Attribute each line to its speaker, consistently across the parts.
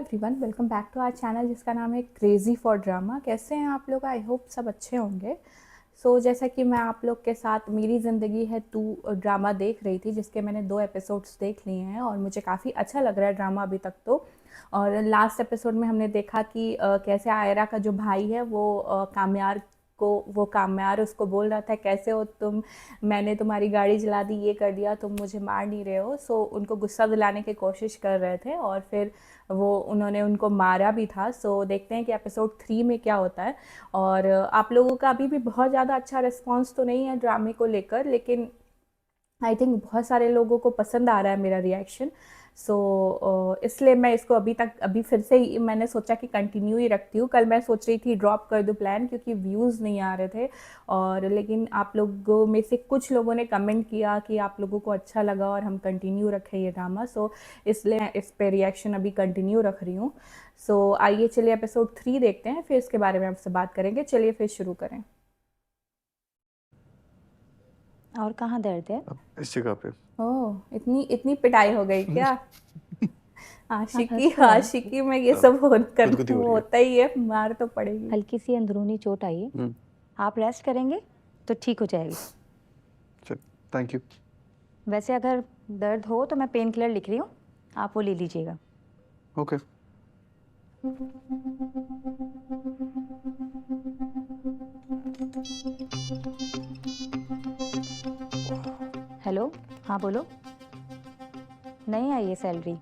Speaker 1: Everyone, welcome back to our channel जिसका नाम है क्रेज़ी फॉर ड्रामा। कैसे हैं आप लोग? आई होप सब अच्छे होंगे। जैसा कि मैं आप लोग के साथ मेरी ज़िंदगी है तू ड्रामा देख रही थी, जिसके मैंने 2 एपिसोड्स देख लिए हैं और मुझे काफ़ी अच्छा लग रहा है ड्रामा अभी तक तो। और लास्ट एपिसोड में हमने देखा कि कैसे आयरा का जो भाई है वो काम्यार उसको बोल रहा था, कैसे हो तुम, मैंने तुम्हारी गाड़ी जला दी, ये कर दिया, तुम मुझे मार नहीं रहे हो। उनको गुस्सा दिलाने की कोशिश कर रहे थे और फिर उन्होंने उनको मारा भी था। देखते हैं कि एपिसोड 3 में क्या होता है। और आप लोगों का अभी भी बहुत ज़्यादा अच्छा रिस्पॉन्स तो नहीं है ड्रामे को लेकर, लेकिन आई थिंक बहुत सारे लोगों को पसंद आ रहा है मेरा रिएक्शन। इसलिए मैं इसको अभी फिर से ही मैंने सोचा कि कंटिन्यू ही रखती हूँ। कल मैं सोच रही थी ड्रॉप कर दूँ प्लान, क्योंकि व्यूज़ नहीं आ रहे थे। और लेकिन आप लोगों में से कुछ लोगों ने कमेंट किया कि आप लोगों को अच्छा लगा और हम कंटिन्यू रखें ये ड्रामा। इसलिए मैं इस पे रिएक्शन अभी कंटिन्यू रख रही हूँ। आइए चलिए एपिसोड 3 देखते हैं, फिर इसके बारे में आपसे बात करेंगे। चलिए फिर शुरू करें।
Speaker 2: और कहाँ दर्द है?
Speaker 3: इस जगह पे।
Speaker 1: ओह, इतनी इतनी पिटाई हो गई क्या? आशिकी
Speaker 2: हंस रहे हैं।
Speaker 1: आशिकी में ये सब
Speaker 3: गुदगुदी हो रही है।
Speaker 1: होता ही है, मार तो पड़ेगी।
Speaker 2: हल्की सी अंदरूनी चोट आई है। आप रेस्ट करेंगे तो ठीक हो जाएगी।
Speaker 3: चल, थैंक यू।
Speaker 2: वैसे अगर दर्द हो तो मैं पेन किलर लिख रही हूँ, आप वो ले लीजिएगा।
Speaker 3: ओके।
Speaker 2: हेलो, हाँ बोलो। नहीं आई है सैलरी,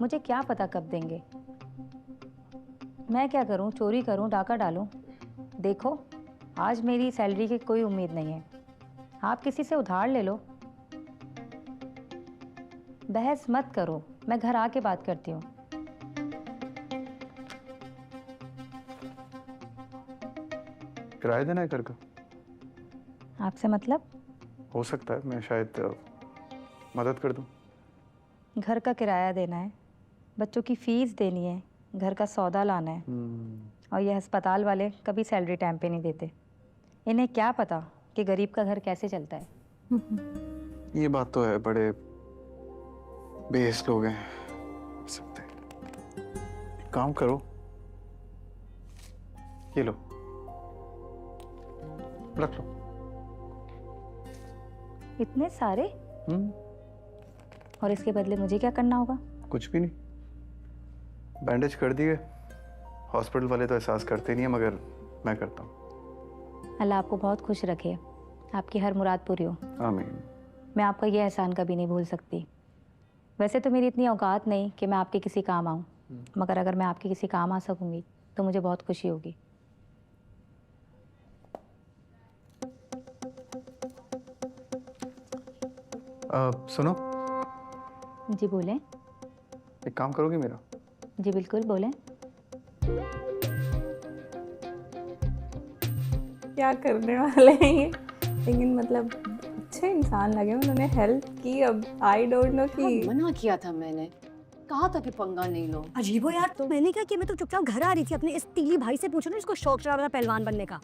Speaker 2: मुझे क्या पता कब देंगे। मैं क्या करूँ, चोरी करूँ, डाका डालूँ? देखो, आज मेरी सैलरी की कोई उम्मीद नहीं है। आप किसी से उधार ले लो। बहस मत करो, मैं घर आके बात करती हूँ।
Speaker 3: किराया देना है घर का?
Speaker 2: आपसे मतलब?
Speaker 3: हो सकता है मैं शायद मदद कर दूं।
Speaker 2: घर का किराया देना है, बच्चों की फीस देनी है, घर का सौदा लाना है। और ये अस्पताल वाले कभी सैलरी टाइम पे नहीं देते। इन्हें क्या पता कि गरीब का घर कैसे चलता है।
Speaker 3: ये बात तो है, बड़े बेस लोग हैं सकते। एक काम करो, ये लो, रख लो।
Speaker 2: इतने सारे? और इसके बदले मुझे क्या करना होगा?
Speaker 3: कुछ भी नहीं, बैंडेज कर दिए। हॉस्पिटल वाले तो एहसास करते नहीं है, मगर मैं करता हूँ।
Speaker 2: अल्लाह आपको बहुत खुश रखे, आपकी हर मुराद पूरी हो।
Speaker 3: आमीन।
Speaker 2: मैं आपका ये एहसान कभी नहीं भूल सकती। वैसे तो मेरी इतनी औकात नहीं कि मैं आपके किसी काम आऊँ, मगर अगर मैं आपके किसी काम आ सकूँगी तो मुझे बहुत खुशी होगी।
Speaker 3: सुनो,
Speaker 2: जी बोलें।
Speaker 3: एक काम करोगी मेरा?
Speaker 2: जी बिल्कुल बोलें।
Speaker 1: क्या करने वाले हैं ये? लेकिन मतलब अच्छे इंसान लगे, उन्होंने हेल्प की। अब आई डोंट नो कि
Speaker 4: मना किया था मैंने, कहा था कि पंगा नहीं लो।
Speaker 5: अजीबो यार, तो मैंने क्या किया? मैं तो चुपचाप घर आ रही थी। अपने इस तीली भाई से पूछो ना, इसको शौक चढ़ा था पहलवान बनने का।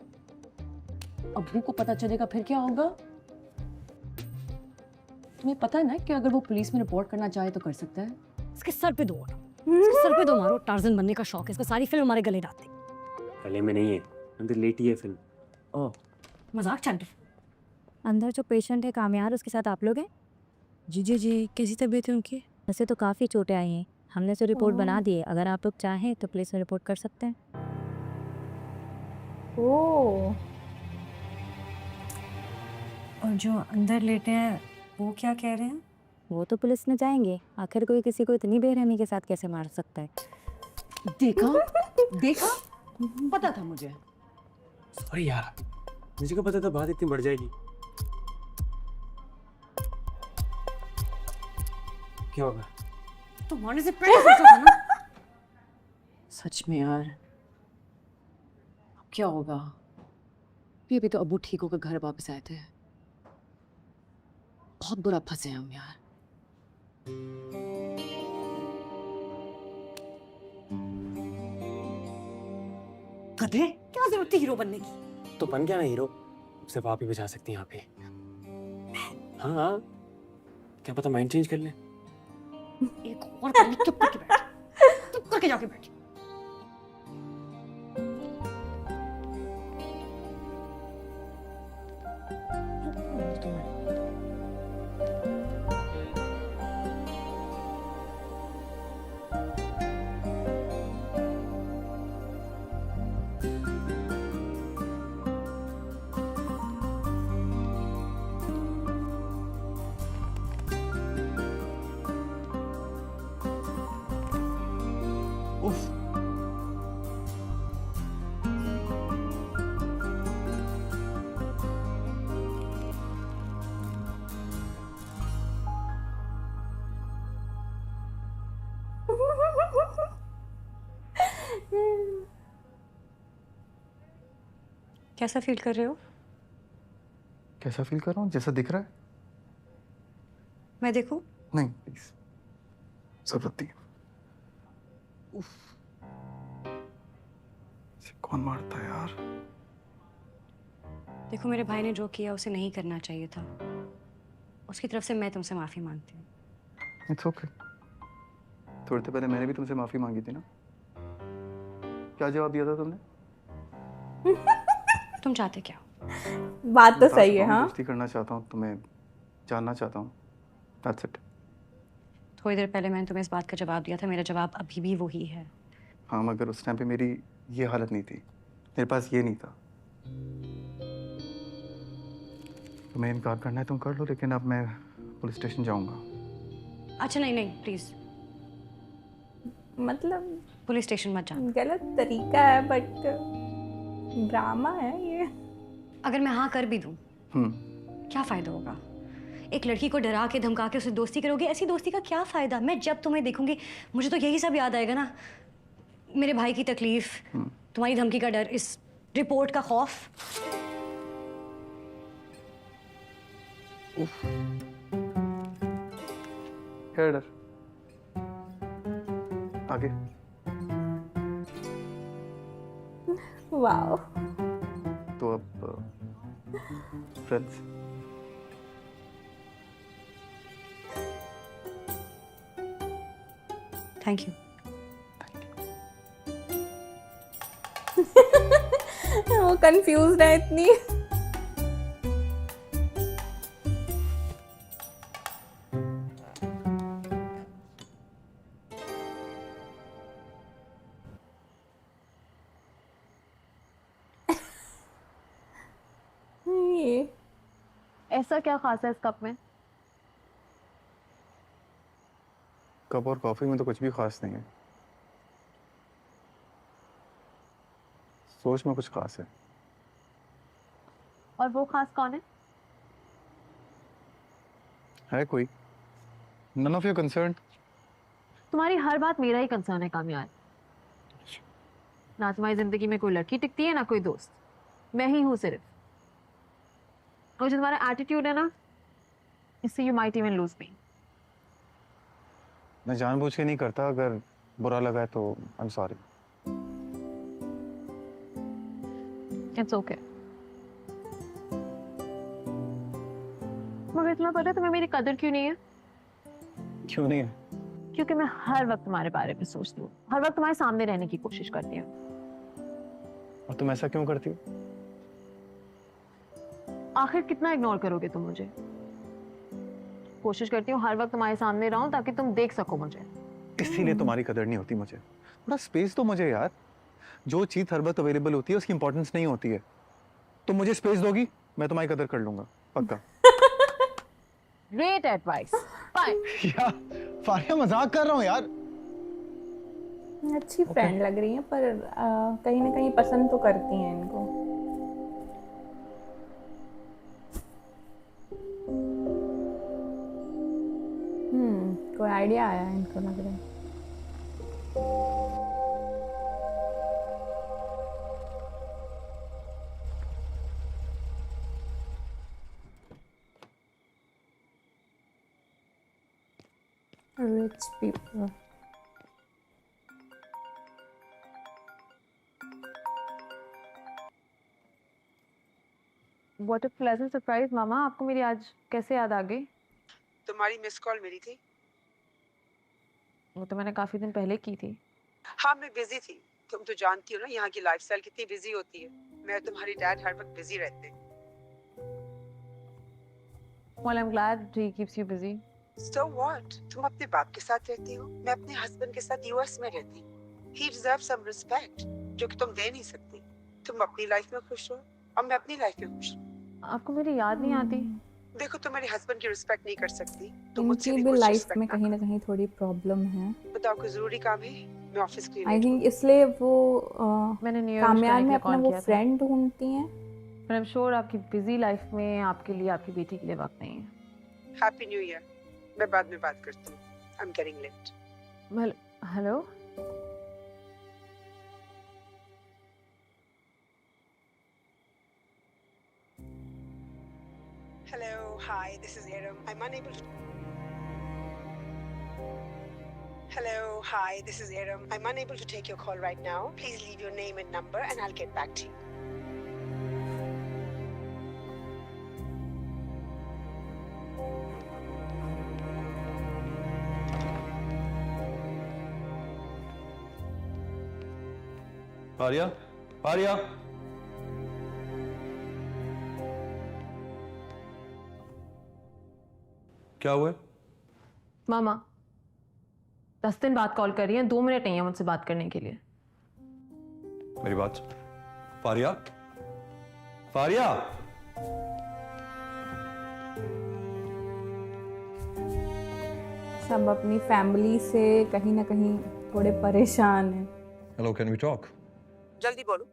Speaker 4: अब्बू को पता चलेगा फिर क्या होगा? तुम्हें पता है ना कि अगर वो पुलिस में रिपोर्ट करना चाहे तो कर सकता है।
Speaker 5: इसके सर पे दो मारो, इसके सर पे दो मारो। टार्जन बनने का शौक है इसको, सारी फिल्म हमारे गले डालते।
Speaker 6: गले में नहीं है, अंदर लेटी है फिल्म। ओह,
Speaker 5: मजाक चल रहा।
Speaker 2: अंदर जो पेशेंट है कामयार, उसके साथ आप लोग हैं?
Speaker 5: जी, कैसी तबीयत है उनकी?
Speaker 2: वैसे तो काफ़ी चोटें आई हैं, हमने तो रिपोर्ट बना दी है। अगर आप लोग चाहें तो पुलिस में रिपोर्ट कर सकते हैं।
Speaker 1: ओ
Speaker 5: और जो अंदर लेटे हैं वो क्या कह रहे हैं?
Speaker 2: वो तो पुलिस में जाएंगे, आखिर कोई किसी को इतनी बेरहमी के साथ कैसे मार सकता है।
Speaker 4: देखा देखा, पता था मुझे।
Speaker 6: सॉरी यार, मुझे क्या पता था बात इतनी बढ़ जाएगी। क्या होगा?
Speaker 5: तो मारने से पहले सोचा था ना।
Speaker 4: सच में यार, अब क्या होगा? अभी तो अब्बू ठीक होकर घर वापस आए थे। बहुत बुरा फंसे हम यार।
Speaker 5: गधे, क्या जरूरत थी हीरो बनने की?
Speaker 6: तो बन गया ना हीरो, सिर्फ आप ही बचा सकती हैं यहाँ पे। हाँ हाँ, क्या पता माइंड चेंज कर ले।
Speaker 5: एक और चुप करके बैठ। के जाके बैठ।
Speaker 3: उफ।
Speaker 5: कैसा फील कर रहे हो?
Speaker 3: कैसा फील कर रहा हूँ? जैसा दिख रहा है?
Speaker 5: मैं देखूं?
Speaker 3: नहीं प्लीज, जरूरत नहीं। उफ, इसे कौन मारता है यार?
Speaker 5: देखो, मेरे भाई ने जो किया उसे नहीं करना चाहिए था। उसकी तरफ से मैं तुमसे माफी मांगती हूँ।
Speaker 3: It's okay. थोड़ी देर पहले मैंने भी तुमसे माफी मांगी थी ना। क्या जवाब दिया था तुमने?
Speaker 5: तुम चाहते क्या हो?
Speaker 1: बात तो
Speaker 3: बता
Speaker 1: सही
Speaker 3: चुका
Speaker 1: है।
Speaker 3: हूँ,
Speaker 1: हाँ,
Speaker 3: दोस्ती करना चाहता हूँ, तुम्हें जानना चाहता हूँ। That's it।
Speaker 5: थोड़ी देर पहले मैंने तुम्हें इस बात का जवाब दिया था। मेरा जवाब अभी भी वही है।
Speaker 3: हाँ, मगर उस टाइम पे मेरी ये हालत नहीं थी, मेरे पास ये नहीं था। तुम्हें इनकार करना है तुम कर लो, लेकिन अब मैं पुलिस स्टेशन जाऊंगा।
Speaker 5: अच्छा नहीं नहीं, प्लीज
Speaker 1: मतलब
Speaker 5: पुलिस स्टेशन मत जाना।
Speaker 1: गलत तरीका है, बट ड्रामा है ये।
Speaker 5: अगर मैं हाँ कर भी दूं,
Speaker 3: हम्म।
Speaker 5: क्या फायदा होगा? एक लड़की को डरा के धमका के उससे दोस्ती करोगे? ऐसी दोस्ती का क्या फायदा? मैं जब तुम्हें देखूंगी मुझे तो यही सब याद आएगा ना। मेरे भाई की तकलीफ, तुम्हारी धमकी का डर, इस रिपोर्ट का खौफ।
Speaker 3: क्या डर? आगे।
Speaker 1: वाओ।
Speaker 3: तो अब फ्रेंड्स।
Speaker 5: Thank you.
Speaker 1: वो कंफ्यूज है इतनी। ये
Speaker 7: ऐसा क्या खास है इस कप में?
Speaker 3: कप और कॉफी में तो कुछ भी खास नहीं है। सोच में कुछ खास है।
Speaker 7: और वो खास कौन है?
Speaker 3: है कोई? None of your concern.
Speaker 7: तुम्हारी हर बात मेरा ही कंसर्न है कामयाब। ना तुम्हारी जिंदगी में कोई लड़की टिकती है ना कोई दोस्त। मैं ही हूँ सिर्फ। और जो तुम्हारा एटीट्यूड है ना, इससे यू माइट इवन लूज मी।
Speaker 3: मैं जानबूझ के नहीं करता, अगर बुरा लगा है तो I am sorry.
Speaker 7: It's okay. मगर तुम्हें पता है तुम्हें मेरी कदर क्यों नहीं है?
Speaker 3: क्यों नहीं है?
Speaker 7: क्योंकि मैं हर वक्त तुम्हारे बारे में सोचती हूँ, हर वक्त तुम्हारे सामने रहने की कोशिश करती हूँ।
Speaker 3: और तुम ऐसा क्यों करती हो?
Speaker 7: आखिर कितना इग्नोर करोगे तुम मुझे? कोशिश करती हूँ हर वक्त तुम्हारे सामने रहूं ताकि तुम देख सको मुझे।
Speaker 3: इसीलिए तुम्हारी कदर नहीं होती मुझे। थोड़ा स्पेस तो मुझे यार। जो चीज हर वक्त अवेलेबल होती है उसकी इंपॉर्टेंस नहीं होती है। तुम मुझे स्पेस दोगी, मैं तुम्हारी कदर कर लूंगा, पक्का।
Speaker 7: Great advice. बाय।
Speaker 3: यार फारिया, मजाक कर रहा हूँ यार।
Speaker 1: अच्छी फ्रेंड लग रही है, पर कहीं ना कहीं पसंद तो करती हैं इनको। कोई आइडिया आया है इनको, लग रहा है। Rich people.
Speaker 7: What a pleasant surprise मामा, आपको मेरी आज कैसे याद आ गई?
Speaker 8: तुम्हारी मिस कॉल मिली थी।
Speaker 7: वो तो मैंने काफी दिन पहले की थी।
Speaker 8: हाँ मैं बिजी थी, तुम तो जानती हो ना यहाँ की लाइफस्टाइल कितनी बिजी होती है। मैं और तुम्हारी डैड हर वक्त बिजी रहते हैं।
Speaker 7: Well, I'm glad he keeps you busy.
Speaker 8: So what? तुम अपने बाप के साथ रहती हो, मैं अपने हस्बैंड के साथ यूएस में रहती हूँ। He deserves some respect, जो कि तुम दे नहीं सकती। तुम अपनी लाइफ में खुश हो और मैं अपनी लाइफ में खुश हूँ।
Speaker 7: आपको मेरी याद नहीं आती?
Speaker 8: देखो तुम मेरे हस्बैंड की रिस्पेक्ट नहीं कर सकती, तो मुझसे
Speaker 1: इनकी
Speaker 8: भी
Speaker 1: भी
Speaker 8: कुछ
Speaker 1: लाइफ
Speaker 8: रिस्पेक्ट
Speaker 1: में
Speaker 8: ना
Speaker 1: कहीं ना कहीं थोड़ी प्रॉब्लम है।
Speaker 8: करो। बताओ कोई जरूरी काम है? मैं ऑफिस के लिए
Speaker 1: आई
Speaker 8: लेट
Speaker 1: थिंक
Speaker 8: हूँ।
Speaker 1: इसलिए वो
Speaker 7: मैंने न्यू ईयर
Speaker 1: कामयान
Speaker 7: करने के
Speaker 1: में
Speaker 7: लिए
Speaker 1: अपना
Speaker 7: कॉल
Speaker 1: वो
Speaker 7: किया था।
Speaker 1: फ्रेंड ढूंढती हैं।
Speaker 7: But I'm sure आपकी बिजी लाइफ में आपके लिए आपकी बेटी के लिए वक्त नहीं है।
Speaker 8: Happy new year. मैं बाद में बात करती हूँ। I am getting late.
Speaker 7: Well, hello?
Speaker 8: Hello, hi, this is Aram. I'm unable to... Hello, hi, this is Aram. I'm unable to take your call right now. Please leave your name and number and I'll get back to you.
Speaker 3: Arya, Arya, क्या हुआ है?
Speaker 7: मामा 10 दिन बाद call कर रही हैं, 2 minute नहीं है मुझसे बात करने के लिए।
Speaker 3: मेरी बात फारिया, फारिया,
Speaker 1: सब अपनी फैमिली से कहीं ना कहीं थोड़े परेशान हैं।
Speaker 3: Hello, can we talk?
Speaker 8: जल्दी बोलो।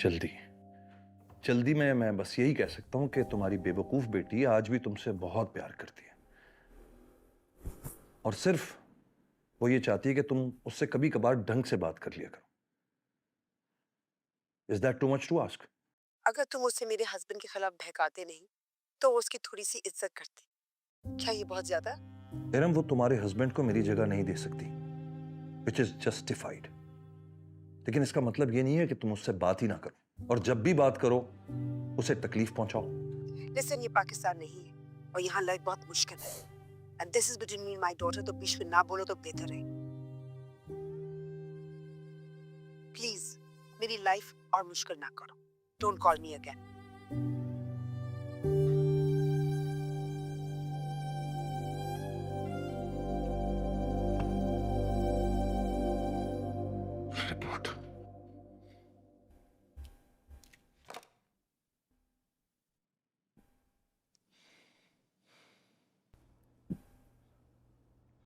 Speaker 3: जल्दी जल्दी में मैं बस यही कह सकता हूं कि तुम्हारी बेवकूफ बेटी आज भी तुमसे बहुत प्यार करती है और सिर्फ वो ये चाहती है कि तुम उससे कभी कभार ढंग से बात कर लिया करो। Is that too much to ask?
Speaker 8: अगर तुम उसे मेरे हस्बैंड के खिलाफ बहकाते नहीं, तो वो उसकी थोड़ी सी इज्जत करती। क्या ये बहुत ज्यादा?
Speaker 3: एरम, वो तुम्हारे हस्बैंड को मेरी जगह नहीं दे सकती, विच इज जस्टिफाइड। लेकिन इसका मतलब ये नहीं है कि तुम उससे बात ही ना करो, और जब भी बात करो उसे तकलीफ पहुंचाओ।
Speaker 8: लिसन, ये पाकिस्तान नहीं है और यहाँ लाइफ बहुत मुश्किल है। And this is between me and my daughter, तो बीच में ना बोलो तो बेहतर है। प्लीज मेरी लाइफ और मुश्किल ना करो। Don't call me again.